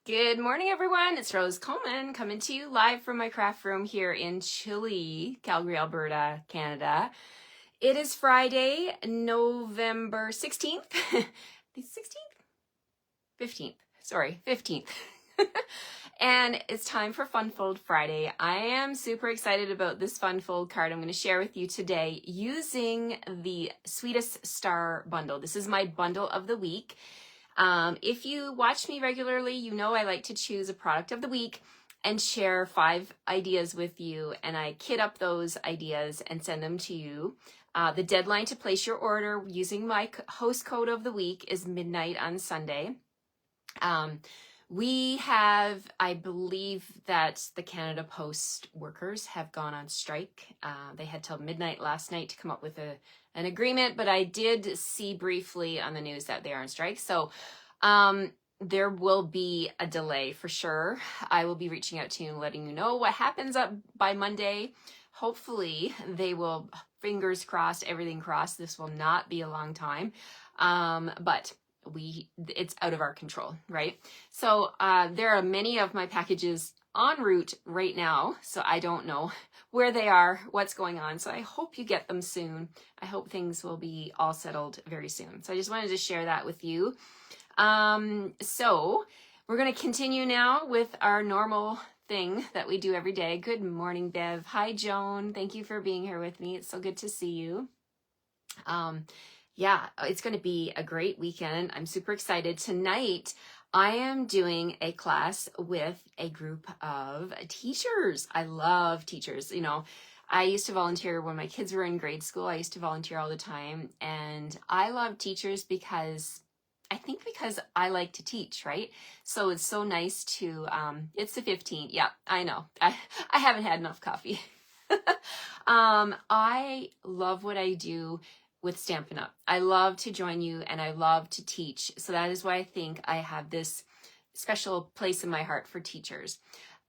Good morning, everyone. It's Rose Coleman coming to you live from my craft room here in chilly Calgary, Alberta, Canada. It is Friday, November 16th. The 16th? 15th. Sorry, 15th. And it's time for Fun Fold Friday. I am super excited about this Fun Fold card I'm going to share with you today using the Sweetest Star Bundle. This is my bundle of the week. If you watch me regularly, you know I like to choose a product of the week and share 5 ideas with you, and I kit up those ideas and send them to you. The deadline to place your order using my host code of the week is midnight on Sunday. We have, I believe that the Canada Post workers have gone on strike. They had till midnight last night to come up with an agreement, but I did see briefly on the news that they are on strike. So there will be a delay for sure. I will be reaching out to you and letting you know what happens up by Monday. Hopefully they will, fingers crossed, everything crossed. This will not be a long time. But it's out of our control, right? So there are many of my packages en route right now, so I don't know where they are, what's going on. So I hope you get them soon. I hope things will be all settled very soon. So I just wanted to share that with you. So we're going to continue now with our normal thing that we do every day. Good morning, Bev. Hi, Joan. Thank you for being here with me. It's so good to see you. Yeah, it's going to be a great weekend. I'm super excited. Tonight, I am doing a class with a group of teachers. I love teachers. You know, I used to volunteer when my kids were in grade school. I used to volunteer all the time. And I love teachers because I like to teach, right? So it's so nice to, it's the 15th. Yeah, I know. I haven't had enough coffee. I love what I do with Stampin' Up. I love to join you and I love to teach. So that is why I think I have this special place in my heart for teachers.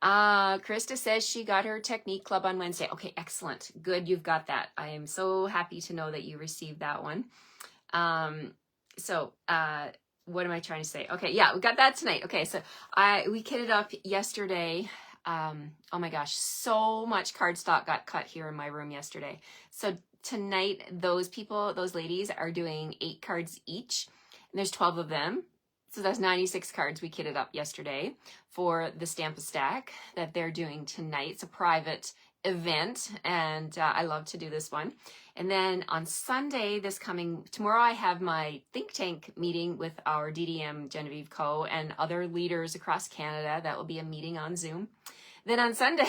Krista says she got her technique club on Wednesday. Okay, excellent. Good, you've got that. I am so happy to know that you received that one. What am I trying to say? Okay, yeah, we got that tonight. Okay, so we kitted up yesterday. Oh my gosh, so much cardstock got cut here in my room yesterday. So tonight, those ladies are doing 8 cards each, and there's 12 of them. So that's 96 cards we kitted up yesterday for the Stamp-A-Stack that they're doing tonight. It's a private event, and I love to do this one. And then on Sunday, tomorrow, I have my think tank meeting with our DDM Genevieve Co. and other leaders across Canada. That will be a meeting on Zoom. Then on Sunday,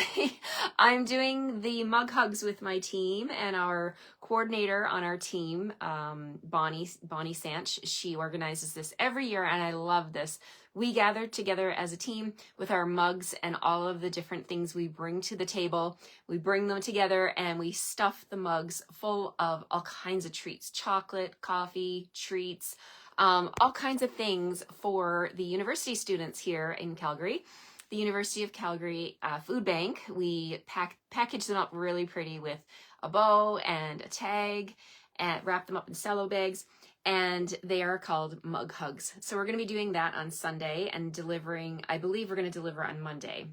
I'm doing the mug hugs with my team, and our coordinator on our team, Bonnie Sanch, she organizes this every year, and I love this. We gather together as a team with our mugs and all of the different things we bring to the table. We bring them together and we stuff the mugs full of all kinds of treats, chocolate, coffee, treats, all kinds of things for the university students here in Calgary. The University of Calgary Food Bank, we package them up really pretty with a bow and a tag and wrap them up in cello bags, and they are called mug hugs. So we're going to be doing that on Sunday and delivering, I believe we're going to deliver on Monday.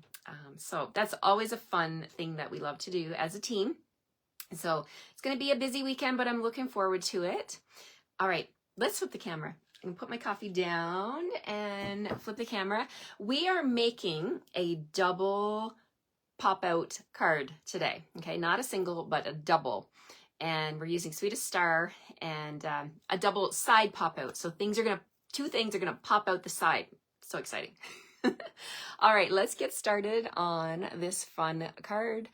So that's always a fun thing that we love to do as a team. So it's going to be a busy weekend, but I'm looking forward to it. All right, let's flip the camera. I'm gonna put my coffee down and flip the camera. We are making a double pop-out card today. Okay, not a single, but a double. And we're using Sweetest Star and a double side pop-out. So two things are gonna pop out the side. So exciting. All right, let's get started on this fun card.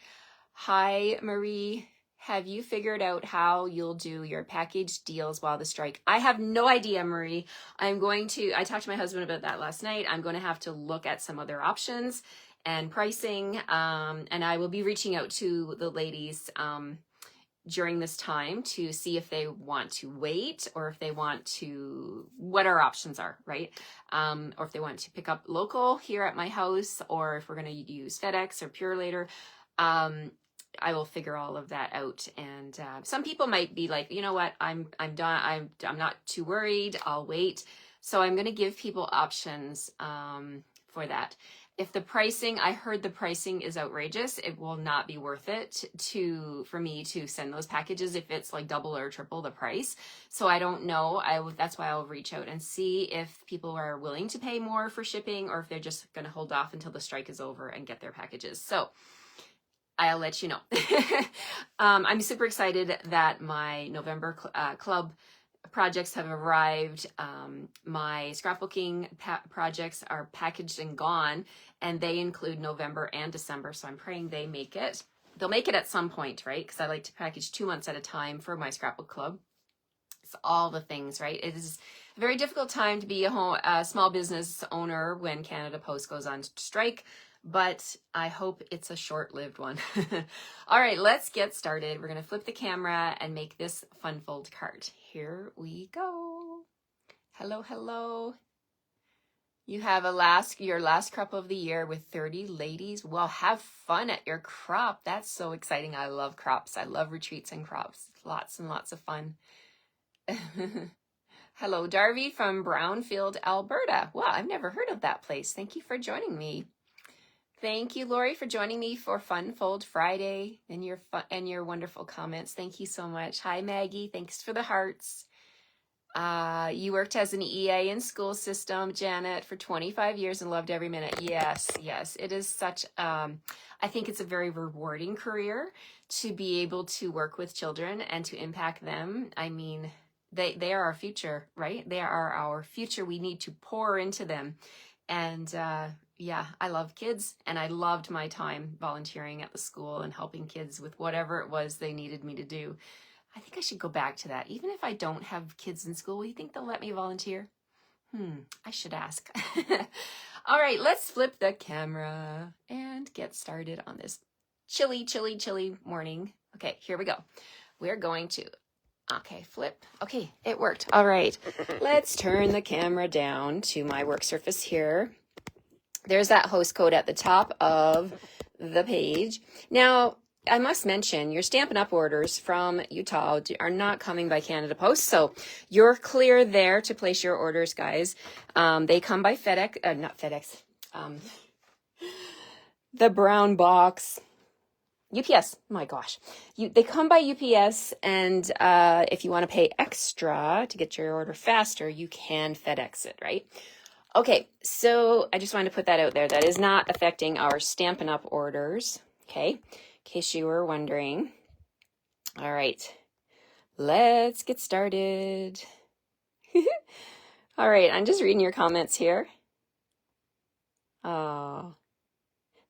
Hi, Marie. Have you figured out how you'll do your package deals while the strike? I have no idea, Marie. I talked to my husband about that last night. I'm going to have to look at some other options and pricing. And I will be reaching out to the ladies during this time to see if they want to wait or if they want to, what our options are, right? Or if they want to pick up local here at my house, or if we're going to use FedEx or Pure Later. I will figure all of that out. And some people might be like, you know what, I'm done. I'm not too worried. I'll wait. So I'm going to give people options for that. If the pricing, I heard the pricing is outrageous, it will not be worth it for me to send those packages if it's like double or triple the price. So I don't know. That's why I'll reach out and see if people are willing to pay more for shipping, or if they're just going to hold off until the strike is over and get their packages. So I'll let you know. I'm super excited that my November club projects have arrived. My scrapbooking projects are packaged and gone, and they include November and December. So I'm praying they make it. They'll make it at some point, right? Because I like to package 2 months at a time for my scrapbook club. It's all the things, right? It is a very difficult time to be a small business owner when Canada Post goes on strike, but I hope it's a short-lived one. All right, let's get started. We're going to flip the camera and make this fun fold card. Here we go. Hello, hello. You have your last crop of the year with 30 ladies. Well, have fun at your crop. That's so exciting. I love crops. I love retreats and crops. Lots and lots of fun. Hello, Darby from Brownfield, Alberta. Wow, I've never heard of that place. Thank you for joining me. Thank you, Lori, for joining me for Fun Fold Friday and your wonderful comments. Thank you so much. Hi, Maggie. Thanks for the hearts. You worked as an EA in school system, Janet, for 25 years and loved every minute. Yes, yes. It is such, I think it's a very rewarding career to be able to work with children and to impact them. I mean, they are our future, right? They are our future. We need to pour into them. And, yeah, I love kids, and I loved my time volunteering at the school and helping kids with whatever it was they needed me to do. I think I should go back to that. Even if I don't have kids in school, you think they'll let me volunteer? I should ask. All right, let's flip the camera and get started on this chilly, chilly, chilly morning. Okay, here we go. We're going to, okay, flip. Okay, it worked. All right, let's turn the camera down to my work surface here. There's that host code at the top of the page. Now, I must mention, your Stampin' Up! Orders from Utah are not coming by Canada Post, so you're clear there to place your orders, guys. They come by FedEx, not FedEx, the brown box, UPS, my gosh. They come by UPS, and if you want to pay extra to get your order faster, you can FedEx it, right? Okay, so I just wanted to put that out there. That is not affecting our Stampin' Up! Orders, okay, in case you were wondering. All right, let's get started. All right, I'm just reading your comments here. Oh,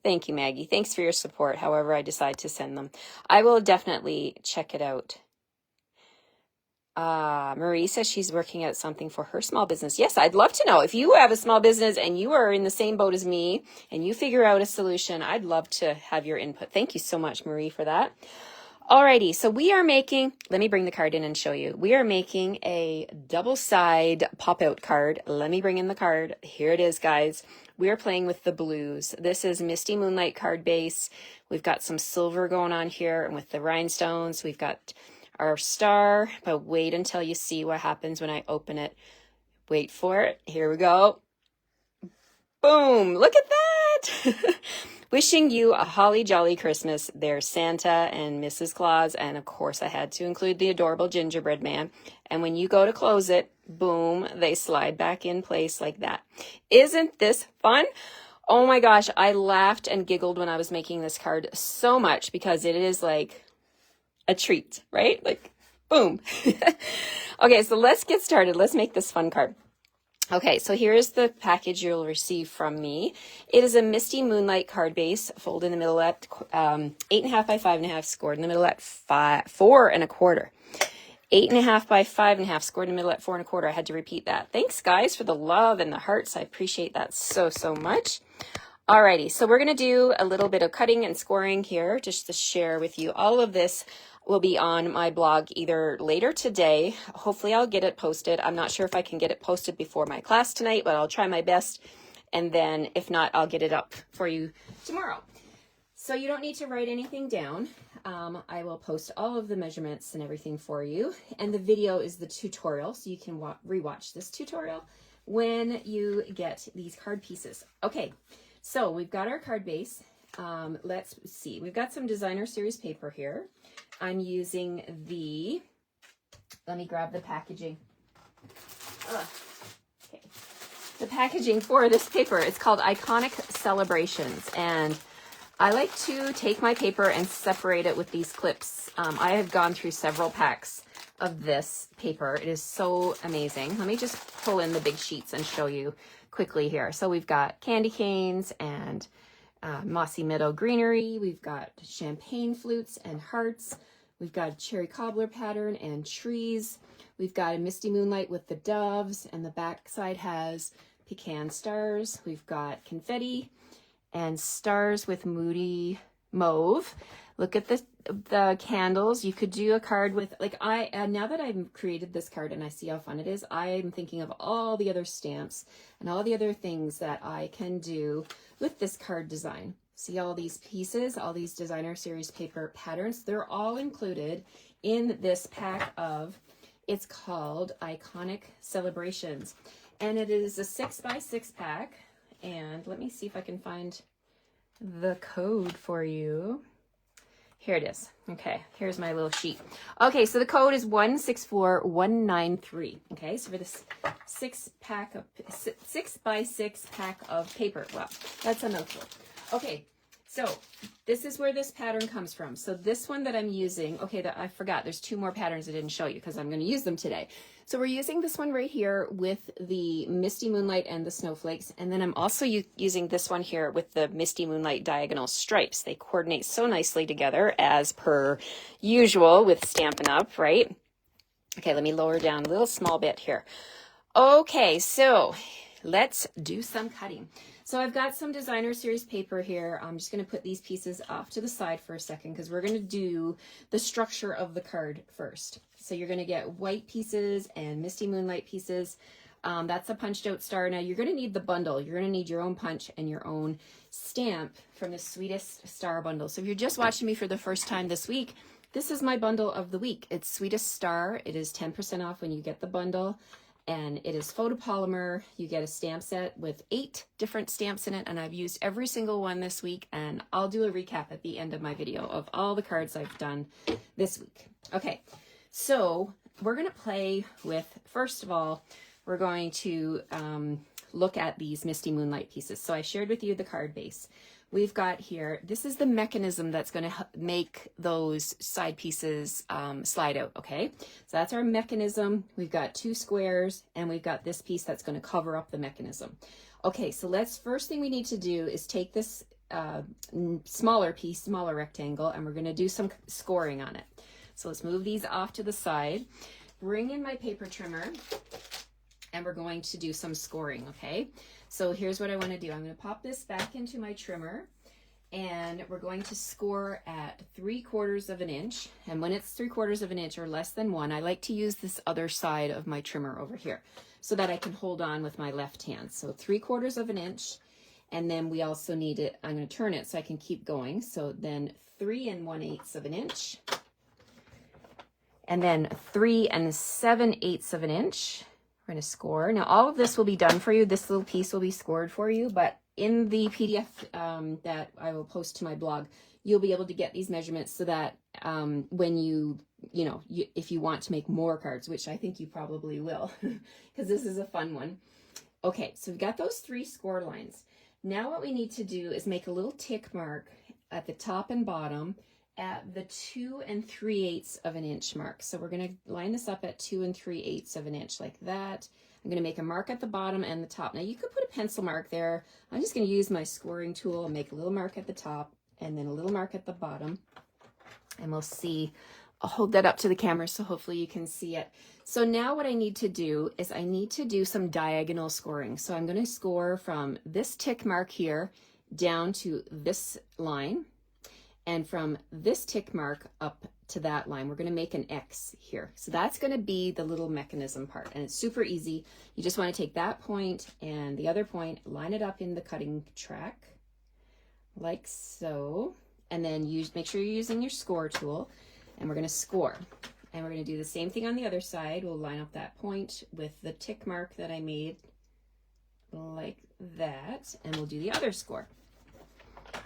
thank you, Maggie. Thanks for your support, however I decide to send them. I will definitely check it out. Marie says she's working out something for her small business. Yes, I'd love to know. If you have a small business and you are in the same boat as me and you figure out a solution, I'd love to have your input. Thank you so much, Marie, for that. Alrighty, so we are making, let me bring the card in and show you. We are making a double side pop-out card. Let me bring in the card. Here it is, guys. We are playing with the blues. This is Misty Moonlight card base. We've got some silver going on here, and with the rhinestones, we've got our star, but wait until you see what happens when I open it. Wait for it. Here we go. Boom. Look at that. Wishing you a holly jolly Christmas. There's Santa and Mrs. Claus, and of course I had to include the adorable gingerbread man. And when you go to close it, boom, they slide back in place like that. Isn't this fun? Oh my gosh, I laughed and giggled when I was making this card so much because it is like a treat, right? Like, boom. Okay, so let's get started. Let's make this fun card. Okay, so here's the package you'll receive from me. It is a Misty Moonlight card base, fold in the middle at 8.5 by 5.5, scored in the middle at 4 1/4. 8.5 by 5.5, scored in the middle at 4 1/4. I had to repeat that. Thanks, guys, for the love and the hearts. I appreciate that so, so much. Alrighty, so we're going to do a little bit of cutting and scoring here just to share with you. All of this will be on my blog either later today. Hopefully I'll get it posted. I'm not sure if I can get it posted before my class tonight, but I'll try my best. And then if not, I'll get it up for you tomorrow. So you don't need to write anything down. I will post all of the measurements and everything for you. And the video is the tutorial, so you can rewatch this tutorial when you get these card pieces. Okay, so we've got our card base. Let's see. We've got some designer series paper here. I'm using the, let me grab the packaging. Okay. The packaging for this paper, it's called Iconic Celebrations, and I like to take my paper and separate it with these clips. I have gone through several packs of this paper. It is so amazing. Let me just pull in the big sheets and show you quickly here. So we've got candy canes and mossy meadow greenery. We've got champagne flutes and hearts. We've got a cherry cobbler pattern and trees. We've got a misty moonlight with the doves, and the back side has pecan stars. We've got confetti and stars with moody mauve. Look at the candles. You could do a card with, like, now that I've created this card and I see how fun it is, I'm thinking of all the other stamps and all the other things that I can do with this card design. See all these pieces, all these designer series paper patterns, they're all included in this pack of, it's called Iconic Celebrations. And it is a 6x6 pack. And let me see if I can find the code for you. Here it is. Okay, here's my little sheet. Okay, so the code is 164193. Okay, so for this 6x6 pack of paper. Wow, that's a mouthful. Okay, so this is where this pattern comes from. So this one that I'm using, okay, I forgot, there's two more patterns I didn't show you because I'm going to use them today. So we're using this one right here with the Misty Moonlight and the snowflakes. And then I'm also using this one here with the Misty Moonlight diagonal stripes. They coordinate so nicely together as per usual with Stampin' Up, right? Okay, let me lower down a little small bit here. Okay, so let's do some cutting. So I've got some designer series paper here. I'm just going to put these pieces off to the side for a second because we're going to do the structure of the card first. So you're going to get white pieces and Misty Moonlight pieces. That's a punched out star. Now you're going to need the bundle. You're going to need your own punch and your own stamp from the Sweetest Star Bundle. So if you're just watching me for the first time this week, this is my bundle of the week. It's Sweetest Star. It is 10% off when you get the bundle. And it is photopolymer. You get a stamp set with 8 different stamps in it, and I've used every single one this week, and I'll do a recap at the end of my video of all the cards I've done this week. Okay, so we're going to play with, first of all, we're going to look at these Misty Moonlight pieces. So I shared with you the card base. We've got here, this is the mechanism that's going to make those side pieces slide out, okay? So that's our mechanism. We've got 2 squares, and we've got this piece that's going to cover up the mechanism. Okay, so first thing we need to do is take this smaller piece, smaller rectangle, and we're going to do some scoring on it. So let's move these off to the side. Bring in my paper trimmer, and we're going to do some scoring, okay? So here's what I want to do. I'm going to pop this back into my trimmer, and we're going to score at 3/4 of an inch. And when it's 3/4 of an inch or less than 1, I like to use this other side of my trimmer over here so that I can hold on with my left hand. So 3/4 of an inch, and then we also need it, I'm going to turn it so I can keep going. So then 3 1/8 of an inch, and then 3 7/8 of an inch. We're going to score. Now all of this will be done for you. This little piece will be scored for you, but in the PDF that I will post to my blog, you'll be able to get these measurements so that when if you want to make more cards, which I think you probably will, because this is a fun one. Okay, so we've got those 3 score lines. Now what we need to do is make a little tick mark at the top and bottom at the 2 3/8 of an inch mark. So we're going to line this up at 2 3/8 of an inch like that. I'm going to make a mark at the bottom and the top. Now you could put a pencil mark there. I'm just going to use my scoring tool and make a little mark at the top and then a little mark at the bottom. And we'll see. I'll hold that up to the camera so hopefully you can see it. So now what I need to do is I need to do some diagonal scoring. So I'm going to score from this tick mark here down to this line. And from this tick mark up to that line, we're going to make an X here. So that's going to be the little mechanism part. And it's super easy. You just want to take that point and the other point, line it up in the cutting track, like so. And then make sure you're using your score tool. And we're going to score. And we're going to do the same thing on the other side. We'll line up that point with the tick mark that I made like that, and we'll do the other score.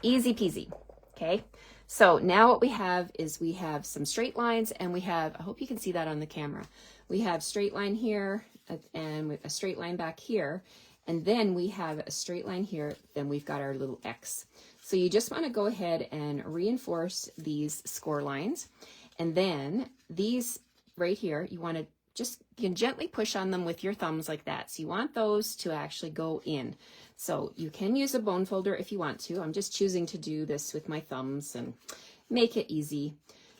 Easy peasy. Okay, so now what we have is we have some straight lines, and we have, I hope you can see that on the camera, we have straight line here and a straight line back here, and then we have a straight line here, then we've got our little X. So you just want to go ahead and reinforce these score lines, and then these right here, you want to you can gently push on them with your thumbs like that. So you want those to actually go in. So you can use a bone folder if you want to. I'm just choosing to do this with my thumbs and make it easy.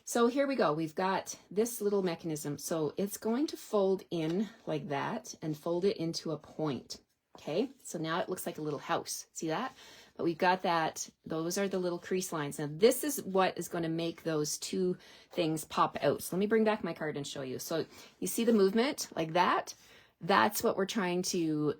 So here we go. We've got this little mechanism. So it's going to fold in like that and fold it into a point. Okay, so now it looks like a little house. See that? But we've got that. Those are the little crease lines. Now this is what is going to make those two things pop out. So let me bring back my card and show you. So you see the movement like that? That's what we're trying to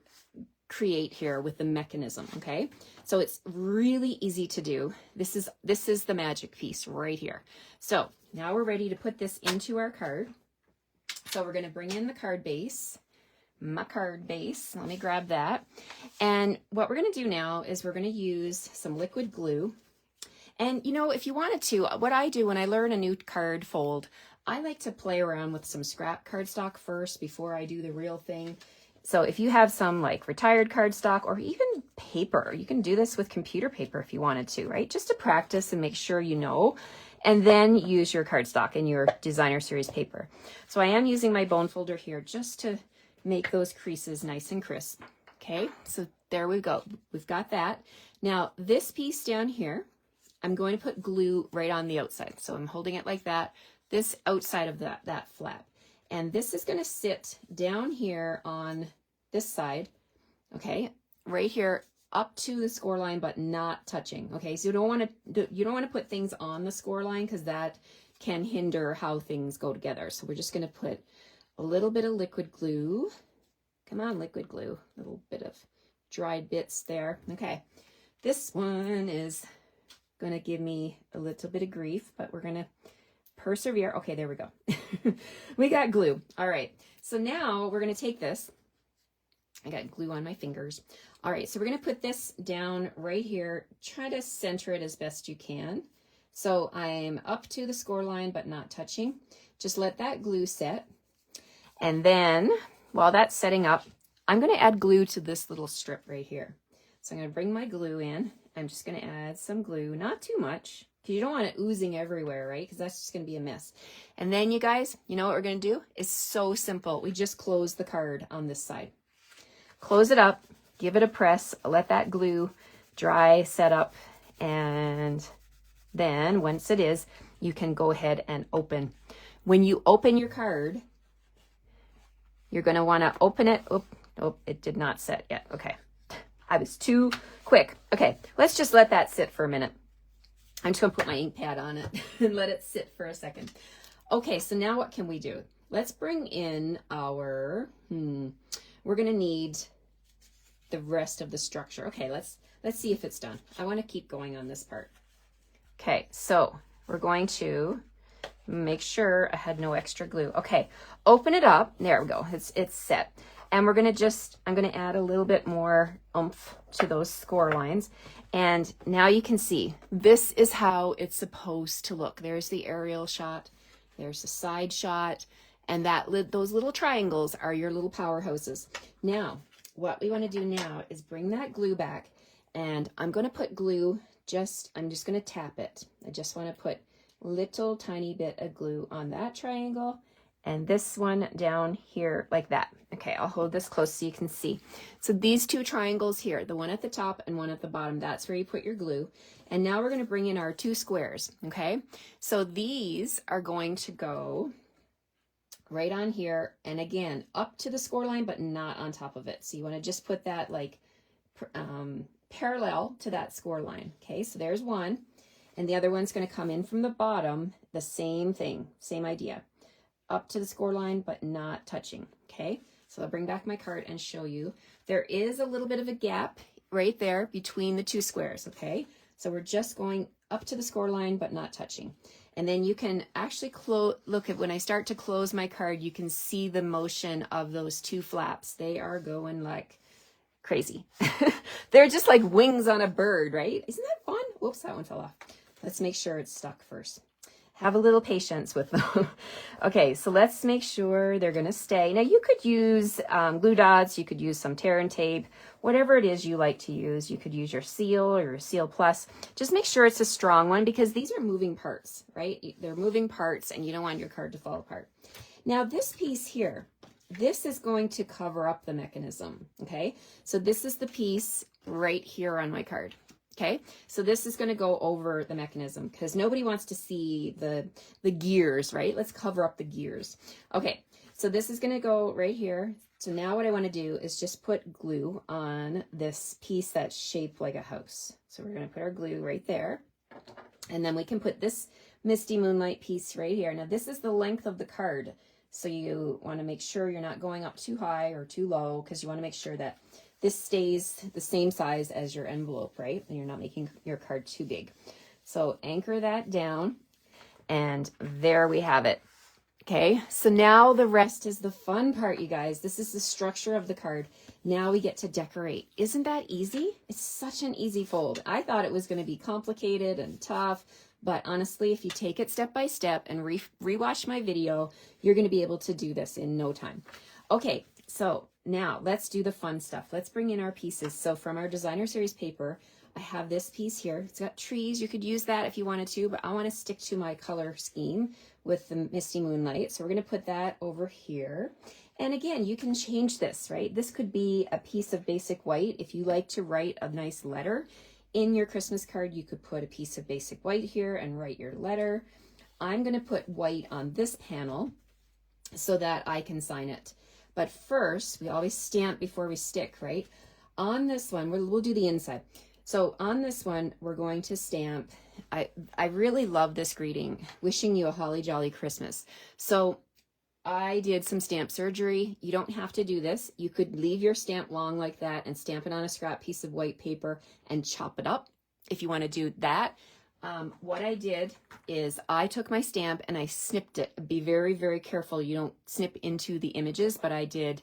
create here with the mechanism. Okay, so it's really easy to do. This is the magic piece right here. So now we're ready to put this into our card. So we're going to bring in the card base. My card base. Let me grab that. And what we're going to do now is we're going to use some liquid glue. And you know, if you wanted to, what I do when I learn a new card fold, I like to play around with some scrap cardstock first before I do the real thing. So if you have some like retired cardstock or even paper, you can do this with computer paper if you wanted to, right? Just to practice and make sure you know, and then use your cardstock and your designer series paper. So I am using my bone folder here just to make those creases nice and crisp. Okay, so there we go. We've got that. Now this piece down here, I'm going to put glue right on the outside. So I'm holding it like that, this outside of that flap. And this is going to sit down here on this side, okay, right here up to the score line, but not touching. Okay, so you don't want to put things on the score line because that can hinder how things go together. So we're just going to put a little bit of liquid glue. Come on, liquid glue. A little bit of dried bits there. Okay, this one is going to give me a little bit of grief, but we're going to persevere. Okay, there we go. We got glue. All right, so now we're going to take this. I got glue on my fingers. All right, so we're going to put this down right here. Try to center it as best you can. So I'm up to the score line, but not touching. Just let that glue set. And then while that's setting up, I'm going to add glue to this little strip right here. So I'm going to bring my glue in. I'm just going to add some glue, not too much, because you don't want it oozing everywhere, right? Because that's just going to be a mess. And then you guys, you know what we're going to do? It's so simple. We just close the card on this side. Close it up, give it a press, let that glue dry, set up, and then once it is, you can go ahead and open. When you open your card, you're going to want to open it. Oh, it did not set yet. Okay. I was too quick. Okay. Let's just let that sit for a minute. I'm just going to put my ink pad on it and let it sit for a second. Okay. So now what can we do? Let's bring in our, we're going to need the rest of the structure. Okay. Let's see if it's done. I want to keep going on this part. Okay. So we're going to make sure I had no extra glue. Okay, open it up. There we go. It's set. And we're going to I'm going to add a little bit more oomph to those score lines. And now you can see, this is how it's supposed to look. There's the aerial shot. There's the side shot. And those little triangles are your little powerhouses. Now, what we want to do now is bring that glue back. And I'm going to put glue, I'm just going to tap it. I just want to put little tiny bit of glue on that triangle and this one down here like that. Okay, I'll hold this close so you can see. So these two triangles here, the one at the top and one at the bottom, that's where you put your glue. And now we're going to bring in our two squares. Okay, so these are going to go right on here and again up to the score line, but not on top of it. So you want to just put that like parallel to that score line. Okay, so there's one. And the other one's going to come in from the bottom, the same thing, same idea. Up to the score line, but not touching, okay? So I'll bring back my card and show you. There is a little bit of a gap right there between the two squares, okay? So we're just going up to the score line, but not touching. And then you can actually look at when I start to close my card, you can see the motion of those two flaps. They are going like crazy. They're just like wings on a bird, right? Isn't that fun? Whoops, that one fell off. Let's make sure it's stuck first. Have a little patience with them. Okay, so let's make sure they're going to stay. Now, you could use glue dots. You could use some tear and tape. Whatever it is you like to use. You could use your seal or your Seal Plus. Just make sure it's a strong one because these are moving parts, right? They're moving parts and you don't want your card to fall apart. Now, this piece here, this is going to cover up the mechanism, okay? So this is the piece right here on my card. Okay, so this is going to go over the mechanism because nobody wants to see the gears, right? Let's cover up the gears. Okay, so this is going to go right here. So now what I want to do is just put glue on this piece that's shaped like a house. So we're going to put our glue right there. And then we can put this Misty Moonlight piece right here. Now this is the length of the card. So you want to make sure you're not going up too high or too low because you want to make sure that this stays the same size as your envelope, right? And you're not making your card too big. So anchor that down and there we have it. Okay, so now the rest is the fun part, you guys. This is the structure of the card. Now we get to decorate. Isn't that easy? It's such an easy fold. I thought it was going to be complicated and tough, but honestly, if you take it step by step and rewatch my video, you're going to be able to do this in no time. Okay, so now let's do the fun stuff. Let's bring in our pieces. So from our designer series paper, I have this piece here. It's got trees. You could use that if you wanted to, but I want to stick to my color scheme with the Misty Moonlight. So we're going to put that over here. And again, you can change this, right? This could be a piece of basic white. If you like to write a nice letter in your Christmas card, you could put a piece of basic white here and write your letter. I'm going to put white on this panel so that I can sign it. But first, we always stamp before we stick, right? On this one, we'll do the inside. So on this one, we're going to stamp. I really love this greeting, wishing you a holly jolly Christmas. So I did some stamp surgery. You don't have to do this. You could leave your stamp long like that and stamp it on a scrap piece of white paper and chop it up if you want to do that. What I did is I took my stamp and I snipped it. Be very, very careful. You don't snip into the images, but I did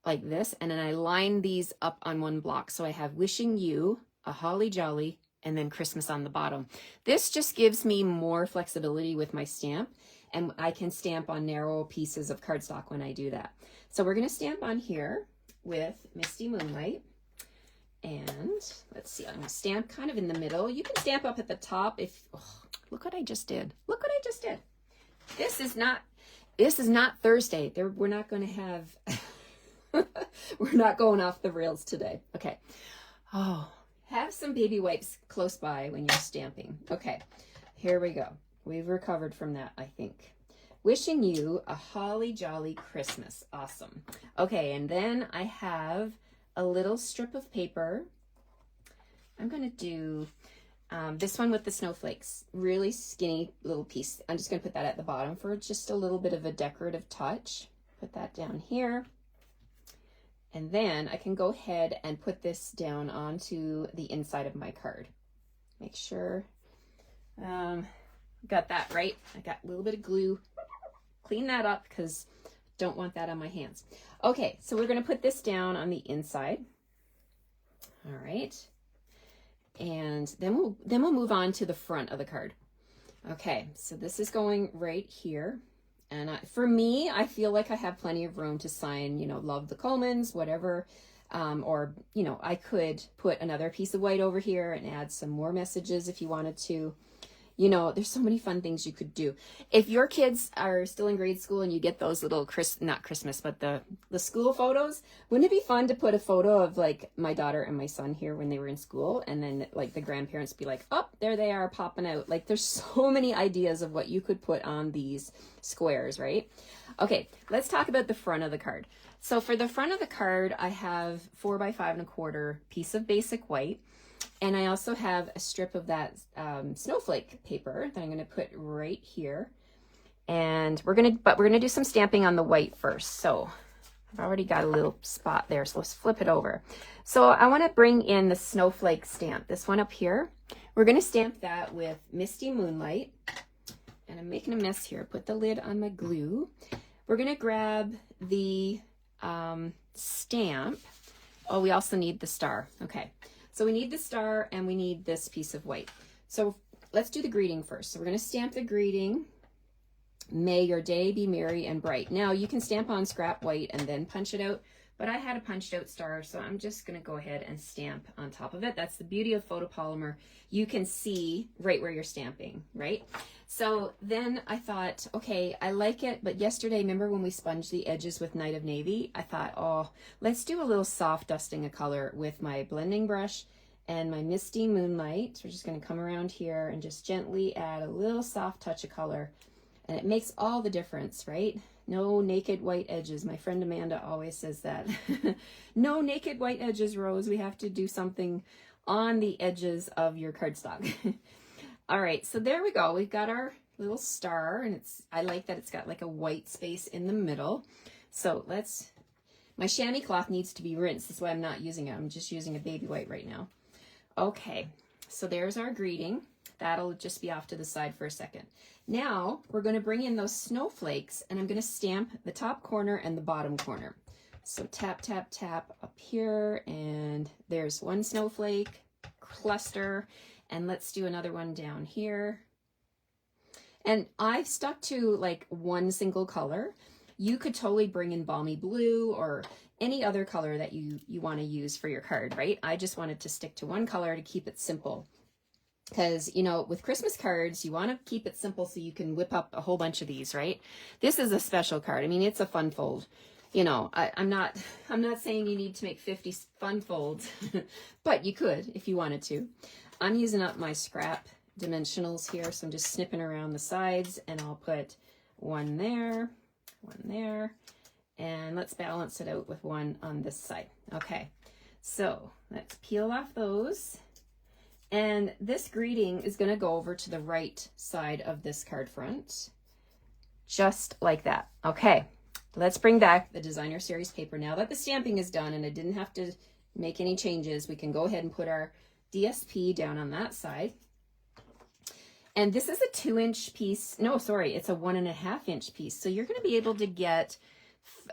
like this. And then I lined these up on one block. So I have wishing you a holly jolly and then Christmas on the bottom. This just gives me more flexibility with my stamp and I can stamp on narrow pieces of cardstock when I do that. So we're going to stamp on here with Misty Moonlight. And let's see, I'm going to stamp kind of in the middle. You can stamp up at the top if, oh, look what I just did. Look what I just did. This is not Thursday. We're not going to have, we're not going off the rails today. Okay. Oh, have some baby wipes close by when you're stamping. Okay, here we go. We've recovered from that, I think. Wishing you a holly jolly Christmas. Awesome. Okay, and then I have a little strip of paper. I'm going to do this one with the snowflakes. Really skinny little piece. I'm just going to put that at the bottom for just a little bit of a decorative touch. Put that down here. And then I can go ahead and put this down onto the inside of my card. Make sure got that right. I got a little bit of glue. Clean that up because don't want that on my hands. Okay, so we're going to put this down on the inside. All right. And then we'll move on to the front of the card. Okay, so this is going right here. And for me, I feel like I have plenty of room to sign, you know, love the Colemans, whatever. Or, you know, I could put another piece of white over here and add some more messages if you wanted to. You know, there's so many fun things you could do. If your kids are still in grade school and you get those little, not Christmas, but the school photos, wouldn't it be fun to put a photo of like my daughter and my son here when they were in school and then like the grandparents be like, oh, there they are popping out. Like there's so many ideas of what you could put on these squares, right? Okay, let's talk about the front of the card. So for the front of the card, I have 4 by 5 1/4 piece of basic white. And I also have a strip of that snowflake paper that I'm going to put right here. And we're going to do some stamping on the white first. So I've already got a little spot there. So let's flip it over. So I want to bring in the snowflake stamp, this one up here. We're going to stamp that with Misty Moonlight. And I'm making a mess here. Put the lid on my glue. We're going to grab the stamp. Oh, we also need the star. Okay, so we need the star and we need this piece of white. So let's do the greeting first. So we're going to stamp the greeting. May your day be merry and bright. Now you can stamp on scrap white and then punch it out, but I had a punched out star, so I'm just going to go ahead and stamp on top of it. That's the beauty of photopolymer. You can see right where you're stamping, right? So then I thought, okay, I like it, but yesterday, remember when we sponged the edges with Night of Navy? I thought, oh, let's do a little soft dusting of color with my blending brush and my Misty Moonlight. We're just going to come around here and just gently add a little soft touch of color. And it makes all the difference, right? No naked white edges. My friend Amanda always says that. No naked white edges, Rose. We have to do something on the edges of your cardstock. All right, so there we go. We've got our little star, and I like that it's got like a white space in the middle. So my chamois cloth needs to be rinsed. That's why I'm not using it. I'm just using a baby white right now. Okay, so there's our greeting. That'll just be off to the side for a second. Now we're going to bring in those snowflakes, and I'm going to stamp the top corner and the bottom corner. So tap, tap, tap up here, and there's one snowflake cluster, and let's do another one down here. And I've stuck to like one single color. You could totally bring in balmy blue or any other color that you want to use for your card, right? I just wanted to stick to one color to keep it simple. Because, you know, with Christmas cards, you want to keep it simple so you can whip up a whole bunch of these, right? This is a special card. I mean, it's a fun fold. You know, I'm not saying you need to make 50 fun folds, but you could if you wanted to. I'm using up my scrap dimensionals here, so I'm just snipping around the sides, and I'll put one there, and let's balance it out with one on this side. Okay, so let's peel off those. And this greeting is going to go over to the right side of this card front, just like that. Okay, let's bring back the designer series paper. Now that the stamping is done and I didn't have to make any changes, we can go ahead and put our DSP down on that side. And this is a 2-inch piece. No, sorry, it's a 1.5-inch piece. So you're going to be able to get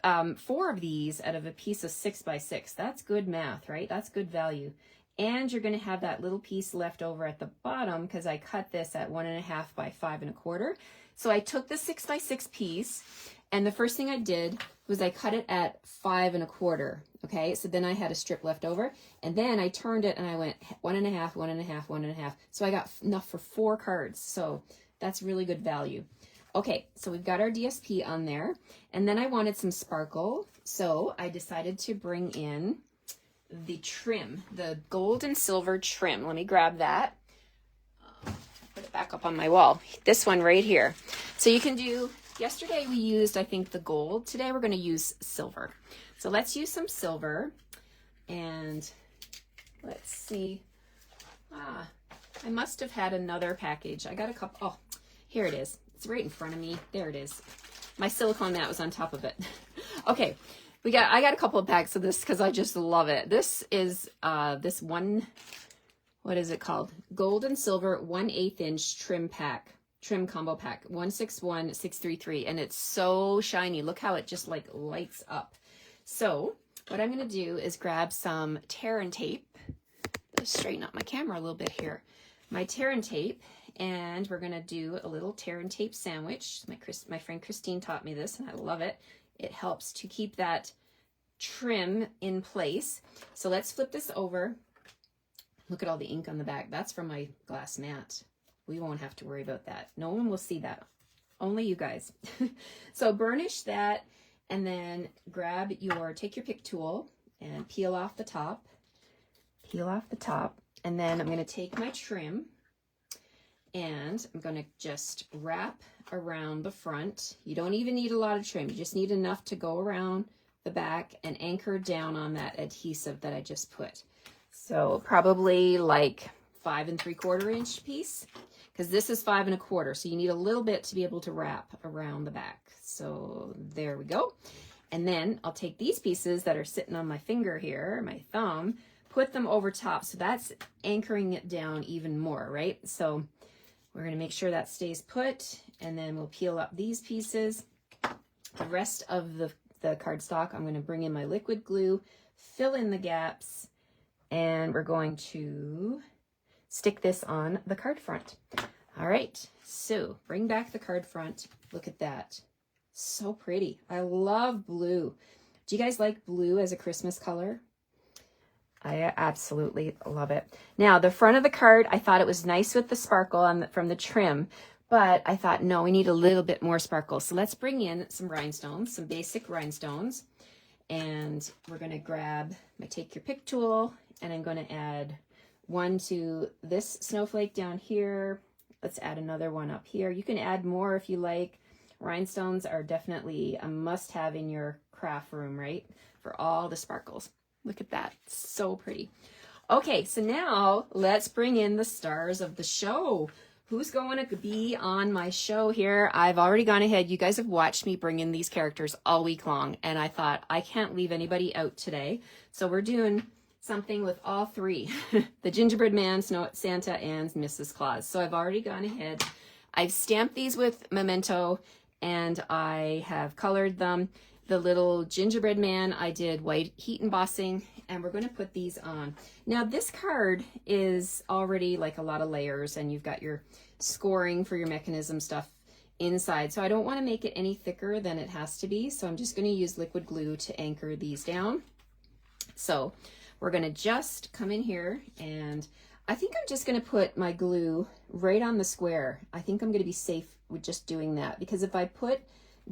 4 of these out of a piece of 6x6. That's good math, right? That's good value. And you're going to have that little piece left over at the bottom because I cut this at 1.5 by 5 1/4. So I took the 6x6 piece, and the first thing I did was I cut it at 5 1/4. Okay, so then I had a strip left over, and then I turned it and I went 1.5, 1.5, 1.5. So I got enough for 4 cards. So that's really good value. Okay, so we've got our DSP on there, and then I wanted some sparkle. So I decided to bring in the trim, the gold and silver trim. Let me grab that. Put it back up on my wall. This one right here. So you can do, yesterday we used, I think, the gold. Today we're going to use silver. So let's use some silver. And let's see. I must have had another package. I got a couple. Oh, here it is. It's right in front of me. There it is. My silicone mat was on top of it. Okay. I got a couple of packs of this because I just love it. This is this one, what is it called? Gold and silver 1/8 inch trim combo pack, 161633, and it's so shiny. Look how it just like lights up. So what I'm gonna do is grab some tear and tape. Let's straighten up my camera a little bit here. My tear and tape, and we're gonna do a little tear and tape sandwich. My friend Christine taught me this, and I love it. It helps to keep that trim in place. So let's flip this over. Look at all the ink on the back. That's from my glass mat. We won't have to worry about that. No one will see that. Only you guys. So burnish that, and then take your pick tool and peel off the top. And then I'm going to take my trim, and I'm going to just wrap around the front. You don't even need a lot of trim. You just need enough to go around the back and anchor down on that adhesive that I just put. So probably like 5 3/4 inch piece, because this is 5 1/4. So you need a little bit to be able to wrap around the back. So there we go. And then I'll take these pieces that are sitting on my finger here, my thumb, put them over top. So that's anchoring it down even more, right? So we're going to make sure that stays put, and then we'll peel up these pieces. The rest of the cardstock, I'm going to bring in my liquid glue, fill in the gaps, and we're going to stick this on the card front. All right, so bring back the card front. Look at that. So pretty. I love blue. Do you guys like blue as a Christmas color? I absolutely love it. Now, the front of the card, I thought it was nice with the sparkle from the trim, but I thought, no, we need a little bit more sparkle. So let's bring in some rhinestones, some basic rhinestones. And we're going to grab my Take Your Pick tool, and I'm going to add one to this snowflake down here. Let's add another one up here. You can add more if you like. Rhinestones are definitely a must-have in your craft room, right? For all the sparkles. Look at that. So pretty. Okay, so now let's bring in the stars of the show. Who's going to be on my show here? I've already gone ahead. You guys have watched me bring in these characters all week long, and I thought I can't leave anybody out today. So we're doing something with all three, the Gingerbread Man, Santa, and Mrs. Claus. So I've already gone ahead. I've stamped these with Memento, and I have colored them. The little gingerbread man, I did white heat embossing, and we're going to put these on. Now, this card is already like a lot of layers, and you've got your scoring for your mechanism stuff inside. So I don't want to make it any thicker than it has to be. So I'm just going to use liquid glue to anchor these down. So we're going to just come in here, and I think I'm just going to put my glue right on the square. I think I'm going to be safe with just doing that, because if I put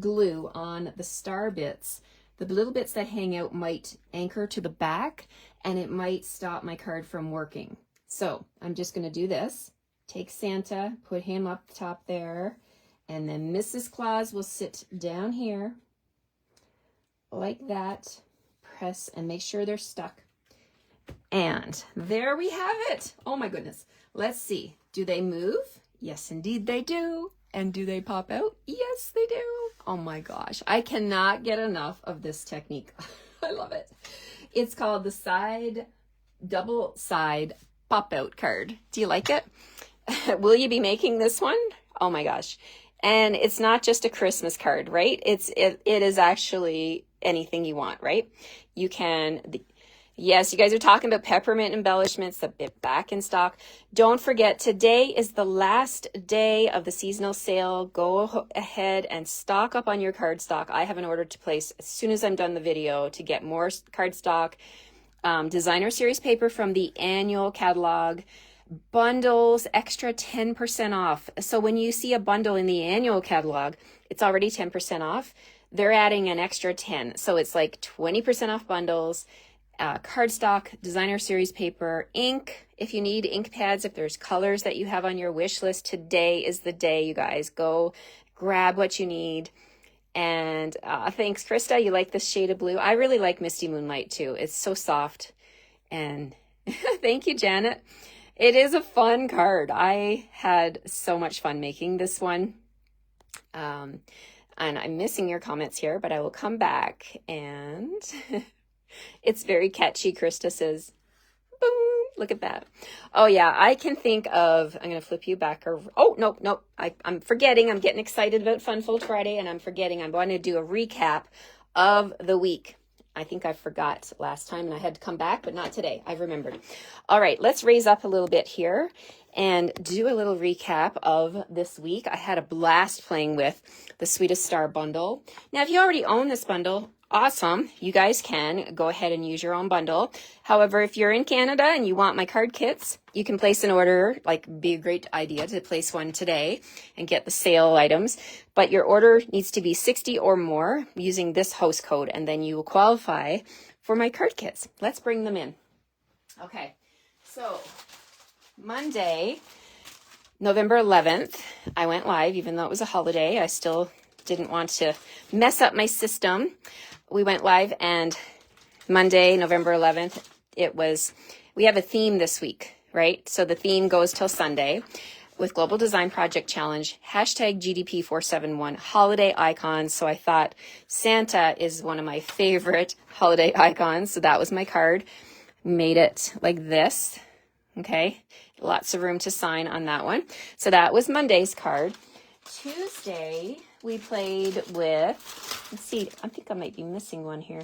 glue on the star bits, the little bits that hang out might anchor to the back, and it might stop my card from working. So I'm just going to do this. Take Santa, put him up top there, and then Mrs. Claus will sit down here like that. Press and make sure they're stuck. And there we have it. Oh my goodness. Let's see. Do they move? Yes, indeed they do. And do they pop out? Yes, they do. Oh my gosh. I cannot get enough of this technique. I love it. It's called the double side pop out card. Do you like it? Will you be making this one? Oh my gosh. And it's not just a Christmas card, right? It is actually anything you want, right? You can, yes, you guys are talking about peppermint embellishments, a bit back in stock. Don't forget, today is the last day of the seasonal sale. Go ahead and stock up on your cardstock. I have an order to place as soon as I'm done the video to get more cardstock. Designer series paper from the annual catalog. Bundles, extra 10% off. So when you see a bundle in the annual catalog, it's already 10% off. They're adding an extra 10. So it's like 20% off bundles. Cardstock, designer series paper, ink. If you need ink pads, if there's colors that you have on your wish list, today is the day, you guys. Go grab what you need. And thanks, Krista. You like this shade of blue? I really like Misty Moonlight too. It's so soft. And thank you, Janet. It is a fun card. I had so much fun making this one. And I'm missing your comments here, but I will come back and... It's very catchy, Krista says. Boom. Look at that. Oh, yeah. I can think of... I'm going to flip you back. Oh, nope. I'm forgetting. I'm getting excited about Funfold Friday, and I'm forgetting. I'm going to do a recap of the week. I think I forgot last time, and I had to come back, but not today. I've remembered. All right. Let's raise up a little bit here and do a little recap of this week. I had a blast playing with the Sweetest Star Bundle. Now, if you already own this bundle... awesome. You guys can go ahead and use your own bundle. However, if you're in Canada and you want my card kits, you can place an order. Like, be a great idea to place one today and get the sale items. But your order needs to be 60 or more using this host code, and then you will qualify for my card kits. Let's bring them in. Okay. So Monday, November 11th, I went live, even though it was a holiday. I still didn't want to mess up my system. We went live, and Monday, November 11th, we have a theme this week, right? So the theme goes till Sunday with Global Design Project Challenge, hashtag GDP471, holiday icons. So I thought Santa is one of my favorite holiday icons. So that was my card. Made it like this. Okay. Lots of room to sign on that one. So that was Monday's card. Tuesday, we played with, let's see, I think I might be missing one here.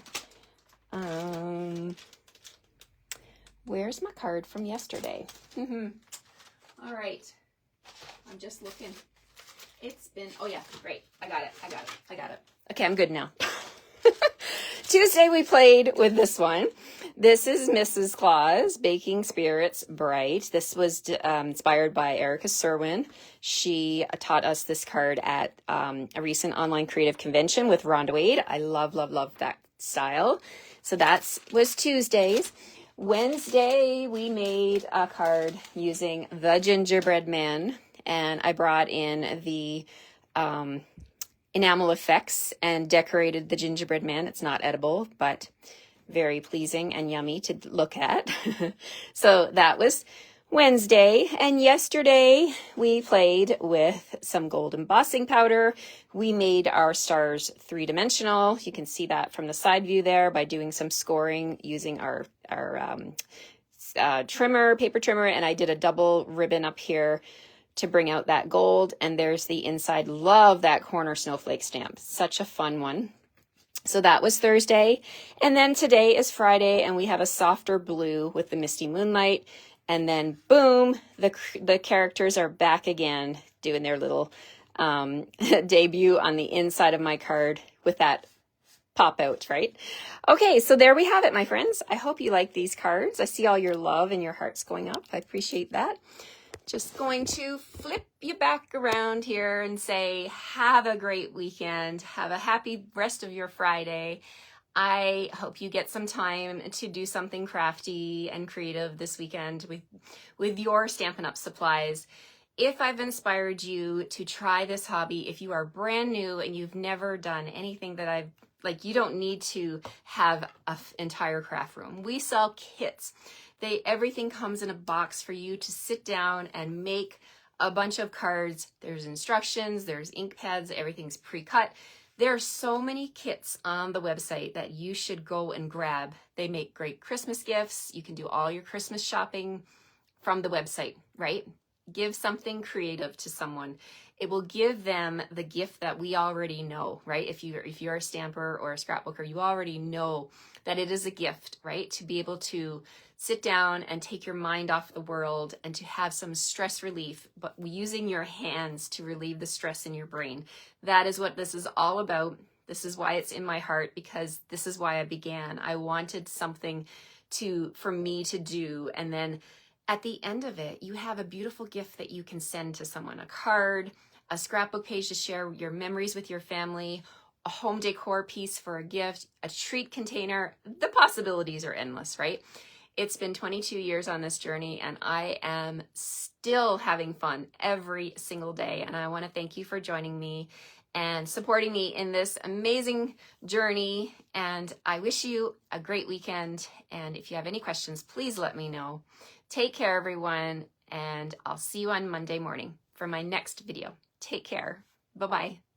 Where's my card from yesterday? All right. I'm just looking. It's been, oh yeah, great. I got it. Okay, I'm good now. Tuesday we played with this one. This is Mrs. Claus, Baking Spirits Bright. This was inspired by Erica Serwin. She taught us this card at a recent online creative convention with Rhonda Wade. I love that style. So that was Tuesday's. Wednesday, we made a card using the Gingerbread Man, and I brought in the enamel effects and decorated the gingerbread man. It's not edible, but very pleasing and yummy to look at. So that was Wednesday. And yesterday we played with some gold embossing powder. We made our stars 3-dimensional. You can see that from the side view there by doing some scoring using our paper trimmer, and I did a double ribbon up here to bring out that gold. And there's the inside. Love that corner snowflake stamp. Such a fun one. So that was Thursday. And then today is Friday, and we have a softer blue with the misty moonlight. And then boom, the characters are back again doing their little debut on the inside of my card with that pop out, right? Okay, so there we have it, my friends. I hope you like these cards. I see all your love and your hearts going up. I appreciate that. Just going to flip you back around here and say, have a great weekend. Have a happy rest of your Friday. I hope you get some time to do something crafty and creative this weekend with your Stampin' Up! Supplies. If I've inspired you to try this hobby, if you are brand new and you've never done anything that you don't need to have an entire craft room. We sell kits. Everything comes in a box for you to sit down and make a bunch of cards. There's instructions, there's ink pads, everything's pre-cut. There are so many kits on the website that you should go and grab. They make great Christmas gifts. You can do all your Christmas shopping from the website, right? Give something creative to someone. It will give them the gift that we already know, right? If you're a stamper or a scrapbooker, you already know that it is a gift, right? To be able to sit down and take your mind off the world and to have some stress relief, but using your hands to relieve the stress in your brain. That is what this is all about. This is why it's in my heart, because this is why I began. I wanted something for me to do, and then at the end of it, you have a beautiful gift that you can send to someone, a card, a scrapbook page to share your memories with your family, a home decor piece for a gift, a treat container. The possibilities are endless, right? It's been 22 years on this journey, and I am still having fun every single day. And I want to thank you for joining me and supporting me in this amazing journey. And I wish you a great weekend. And if you have any questions, please let me know. Take care, everyone, and I'll see you on Monday morning for my next video. Take care. Bye-bye.